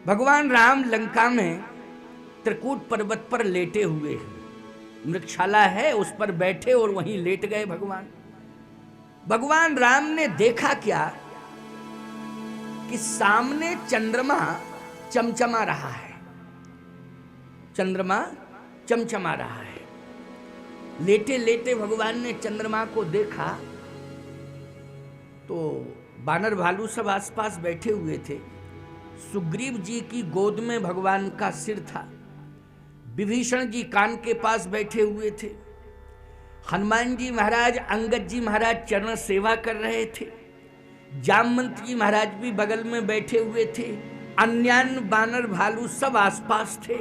भगवान राम लंका में त्रिकूट पर्वत पर लेटे हुए हैं। मृगशाला है, उस पर बैठे और वहीं लेट गए भगवान। भगवान राम ने देखा क्या कि सामने चंद्रमा चमचमा रहा है। चंद्रमा चमचमा रहा है। लेटे लेटे भगवान ने चंद्रमा को देखा तो बानर भालू सब आसपास बैठे हुए थे। सुग्रीव जी की गोद में भगवान का सिर था। विभीषण जी कान के पास बैठे हुए थे। हनुमान जी महाराज, अंगद जी महाराज चरण सेवा कर रहे थे। जामवंत जी महाराज भी बगल में बैठे हुए थे। अन्यान्य बानर भालू सब आसपास थे।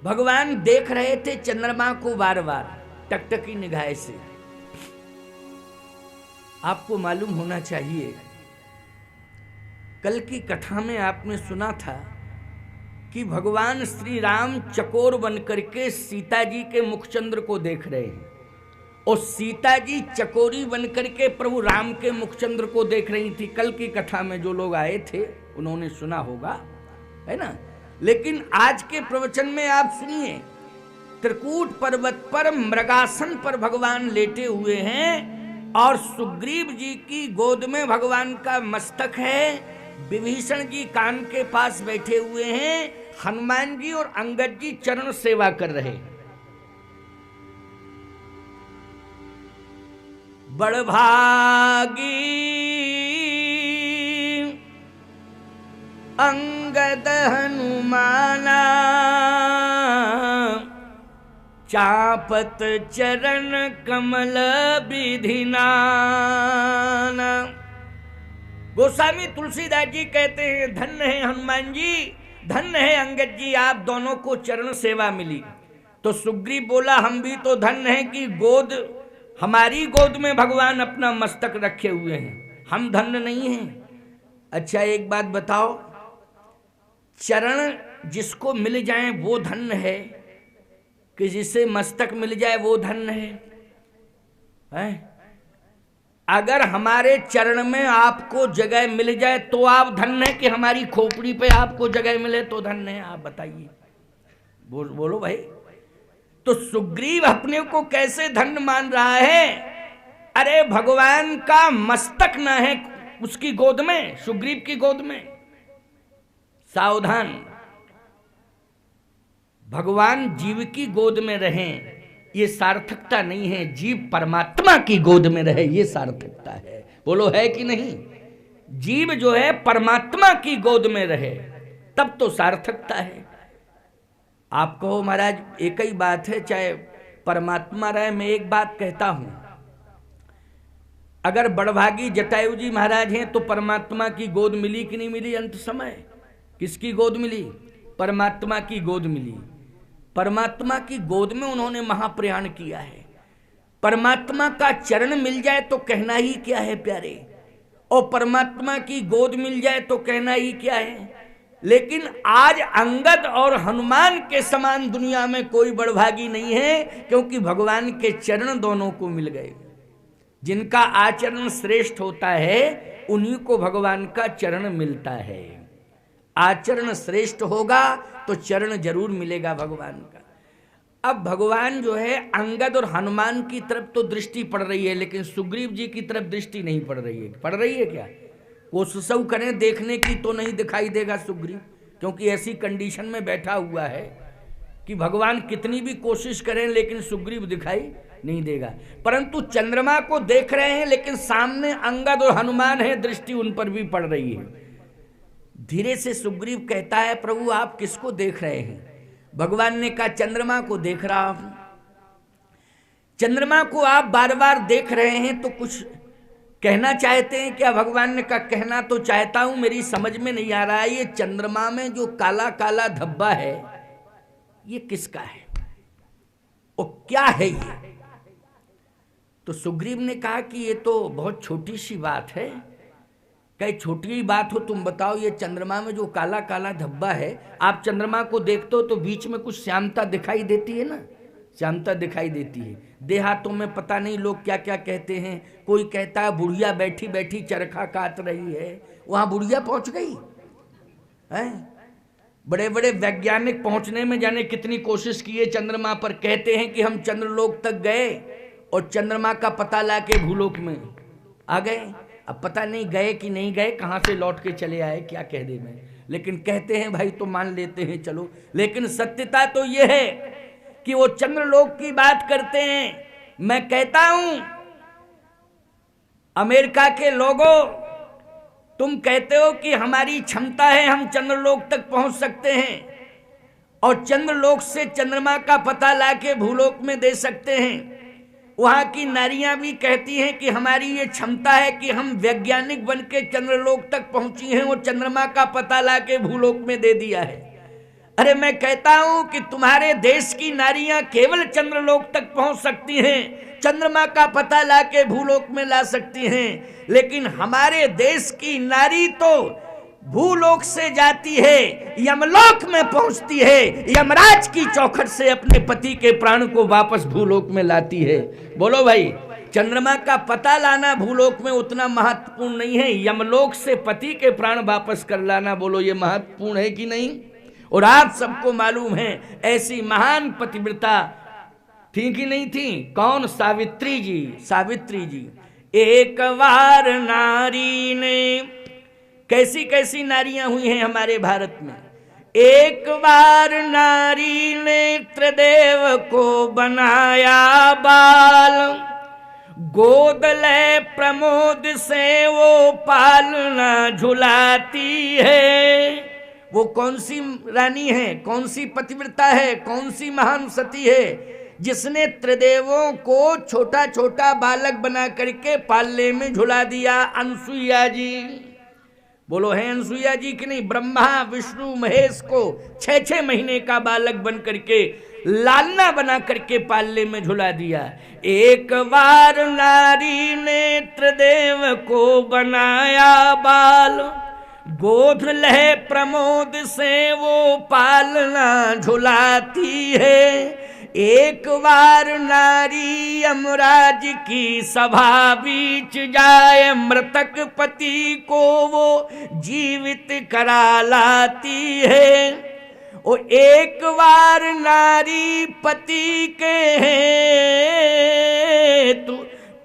भगवान देख रहे थे चंद्रमा को बार बार टकटकी निगाह से। आपको मालूम होना चाहिए, कल की कथा में आपने सुना था कि भगवान श्री राम चकोर बनकर के सीता जी के मुखचंद्र को देख रहे हैं और सीता जी चकोरी बनकर के प्रभु राम के मुखचंद्र को देख रही थी। कल की कथा में जो लोग आए थे उन्होंने सुना होगा, है ना। लेकिन आज के प्रवचन में आप सुनिए, त्रिकूट पर्वत पर मृगासन पर भगवान लेटे हुए हैं और सुग्रीव जी की गोद में भगवान का मस्तक है। विभीषण जी कान के पास बैठे हुए हैं। हनुमान जी और अंगद जी चरण सेवा कर रहे हैं। बड़भागी अंगद हनुमाना, चापत चरण कमल विधिनाना। गोस्वामी तुलसीदास जी कहते हैं, धन्य है हनुमान जी, धन्य है अंगद जी, आप दोनों को चरण सेवा मिली। तो सुग्रीव बोला, हम भी तो धन्य है कि गोद, हमारी गोद में भगवान अपना मस्तक रखे हुए हैं, हम धन्य नहीं हैं। अच्छा एक बात बताओ, चरण जिसको मिल जाए वो धन्य है कि जिसे मस्तक मिल जाए वो धन्य है? अगर हमारे चरण में आपको जगह मिल जाए तो आप धन्य है कि हमारी खोपड़ी पे आपको जगह मिले तो धन्य है? आप बताइए, बोलो भाई। तो सुग्रीव अपने को कैसे धन्य मान रहा है? अरे भगवान का मस्तक न है उसकी गोद में, सुग्रीव की गोद में। सावधान, भगवान जीव की गोद में रहें ये सार्थकता नहीं है, जीव परमात्मा की गोद में रहे ये सार्थकता है। बोलो है कि नहीं? जीव जो है परमात्मा की गोद में रहे तब तो सार्थकता है। आप कहो महाराज एक ही बात है, चाहे परमात्मा रहे। मैं एक बात कहता हूं, अगर बड़भागी जटायु जी महाराज हैं तो परमात्मा की गोद मिली कि नहीं मिली? अंत समय किसकी गोद मिली? परमात्मा की गोद मिली। परमात्मा की गोद में उन्होंने महाप्रयाण किया है। परमात्मा का चरण मिल जाए तो कहना ही क्या है प्यारे, और परमात्मा की गोद मिल जाए तो कहना ही क्या है। लेकिन आज अंगद और हनुमान के समान दुनिया में कोई बड़भागी नहीं है, क्योंकि भगवान के चरण दोनों को मिल गए। जिनका आचरण श्रेष्ठ होता है उन्हीं को भगवान का चरण मिलता है। आचरण श्रेष्ठ होगा तो चरण जरूर मिलेगा भगवान का। अब भगवान जो है अंगद और हनुमान की तरफ तो दृष्टि पड़ रही है, लेकिन सुग्रीव जी की तरफ दृष्टि नहीं पड़ रही है। पड़ रही है क्या? कोशिश करें देखने की तो नहीं दिखाई देगा सुग्रीव, क्योंकि ऐसी कंडीशन में बैठा हुआ है कि भगवान कितनी भी कोशिश करें लेकिन सुग्रीव दिखाई नहीं देगा। परंतु चंद्रमा को देख रहे हैं, लेकिन सामने अंगद और हनुमान है, दृष्टि उन पर भी पड़ रही है। धीरे से सुग्रीव कहता है, प्रभु आप किसको देख रहे हैं? भगवान ने कहा, चंद्रमा को देख रहा हूं। चंद्रमा को आप बार बार देख रहे हैं तो कुछ कहना चाहते हैं क्या? भगवान ने कहा, कहना तो चाहता हूं, मेरी समझ में नहीं आ रहा है, ये चंद्रमा में जो काला काला धब्बा है ये किसका है और क्या है ये? तो सुग्रीव ने कहा कि ये तो बहुत छोटी सी बात है। कई छोटी ही बात हो, तुम बताओ, ये चंद्रमा में जो काला काला धब्बा है, आप चंद्रमा को देखते हो तो बीच में कुछ श्यामता दिखाई देती है ना? श्यामता दिखाई देती है। देहातों में पता नहीं लोग क्या क्या कहते हैं। कोई कहता है बुढ़िया बैठी बैठी चरखा काट रही है, वहां बुढ़िया पहुंच गई हैं? बड़े बड़े वैज्ञानिक पहुंचने में जाने कितनी कोशिश किए चंद्रमा पर, कहते हैं कि हम चंद्रलोक तक गए और चंद्रमा का पता लाके भूलोक में आ गए। अब पता नहीं गए कि नहीं गए, कहां से लौट के चले आए, क्या कह दे मैं, लेकिन कहते हैं भाई तो मान लेते हैं चलो। लेकिन सत्यता तो यह है कि वो चंद्रलोक की बात करते हैं। मैं कहता हूं अमेरिका के लोगों, तुम कहते हो कि हमारी क्षमता है, हम चंद्रलोक तक पहुंच सकते हैं और चंद्रलोक से चंद्रमा का पता लाके भूलोक में दे सकते हैं। वहां की नारियां भी कहती हैं कि हमारी ये क्षमता है कि हम वैज्ञानिक बन के चंद्रलोक तक पहुंची हैं और चंद्रमा का पता लाके भूलोक में दे दिया है। अरे मैं कहता हूं कि तुम्हारे देश की नारियां केवल चंद्रलोक तक पहुंच सकती हैं, चंद्रमा का पता लाके भूलोक में ला सकती हैं, लेकिन हमारे देश की नारी तो भूलोक से जाती है, यमलोक में पहुंचती है, यमराज की चौखट से अपने पति के प्राण को वापस भूलोक में लाती है। बोलो भाई, चंद्रमा का पता लाना भूलोक में उतना महत्वपूर्ण नहीं है, यमलोक से पति के प्राण वापस कर लाना, बोलो ये महत्वपूर्ण है कि नहीं? और आप सबको मालूम है ऐसी महान पतिव्रता थी कि नहीं थी? कौन? सावित्री जी। सावित्री जी एक बार नारी ने, कैसी कैसी नारियां हुई हैं हमारे भारत में। एक बार नारी ने त्रिदेव को बनाया बाल, गोद ले प्रमोद से वो पालना झुलाती है। वो कौन सी रानी है, कौन सी पतिव्रता है, कौन सी महान सती है जिसने त्रिदेवों को छोटा छोटा बालक बना करके पालने में झुला दिया? अनसुईया जी। बोलो है अनसुईया जी कि नहीं? ब्रह्मा विष्णु महेश को 6-6 महीने का बालक बन करके लालना बना करके पालने में झुला दिया। एक बार नारी ने त्रिदेव को बनाया बाल, गोद लहे प्रमोद से वो पालना झुलाती है। एक बार नारी यमराज की सभा बीच जाए, मृतक पति को वो जीवित करा लाती है। और एक बार नारी पति के हेतु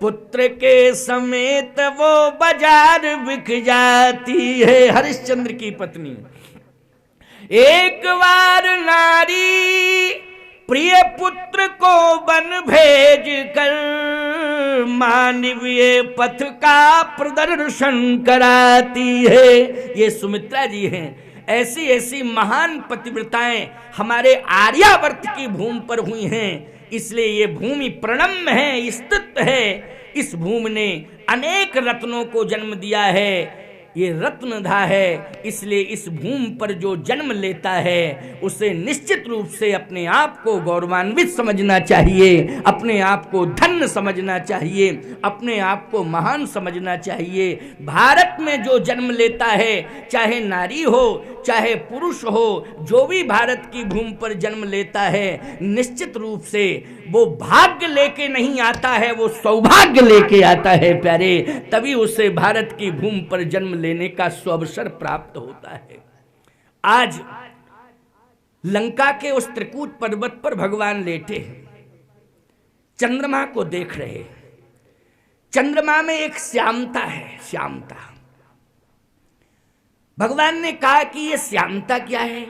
पुत्र के समेत वो बाजार बिक जाती है। हरिश्चंद्र की पत्नी। एक बार नारी प्रिय पुत्र को वन भेज कर मानवीय पथ का प्रदर्शन कराती है। ये सुमित्रा जी हैं। ऐसी ऐसी महान पतिव्रताएं हमारे आर्यावर्त की भूमि पर हुई हैं, इसलिए ये भूमि प्रणम्य है, स्तुत है। इस भूमि ने अनेक रत्नों को जन्म दिया है, ये रत्नधा है। इसलिए इस भूमि पर जो जन्म लेता है उसे निश्चित रूप से अपने आप को गौरवान्वित समझना चाहिए, अपने आप को धन्य समझना चाहिए, अपने आप को महान समझना चाहिए। भारत में जो जन्म लेता है, चाहे नारी हो चाहे पुरुष हो, जो भी भारत की भूमि पर जन्म लेता है, निश्चित रूप से वो भाग्य लेके नहीं आता है, वो सौभाग्य लेके आता है प्यारे। तभी उसे भारत की भूमि पर जन्म लेने का सुअवसर प्राप्त होता है। आज लंका के उस त्रिकूट पर्वत पर भगवान लेटे हैं, चंद्रमा को देख रहे हैं। चंद्रमा में एक श्यामता है, श्यामता। भगवान ने कहा कि ये श्यामता क्या है?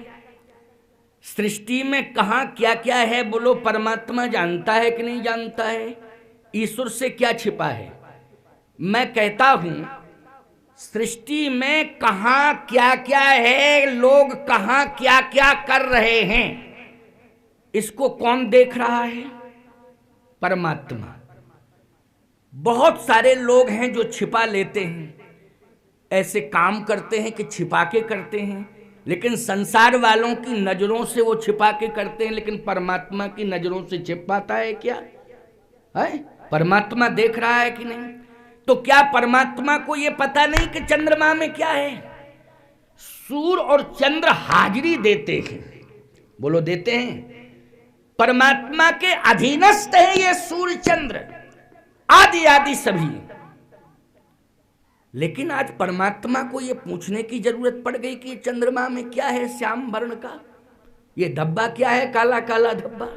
सृष्टि में कहां क्या क्या है, बोलो परमात्मा जानता है कि नहीं जानता है? ईश्वर से क्या छिपा है? मैं कहता हूं सृष्टि में कहां क्या क्या है, लोग कहां क्या क्या कर रहे हैं, इसको कौन देख रहा है? परमात्मा। बहुत सारे लोग हैं जो छिपा लेते हैं, ऐसे काम करते हैं कि छिपा के करते हैं, लेकिन संसार वालों की नजरों से वो छिपा के करते हैं, लेकिन परमात्मा की नजरों से छिप पाता है क्या? है? परमात्मा देख रहा है कि नहीं? तो क्या परमात्मा को ये पता नहीं कि चंद्रमा में क्या है? सूर्य और चंद्र हाजिरी देते हैं, बोलो देते हैं। परमात्मा के अधीनस्थ है ये सूर्य चंद्र, आदि आदि सभी। लेकिन आज परमात्मा को ये पूछने की जरूरत पड़ गई कि चंद्रमा में क्या है श्याम वर्ण का, ये धब्बा क्या है काला काला धब्बा।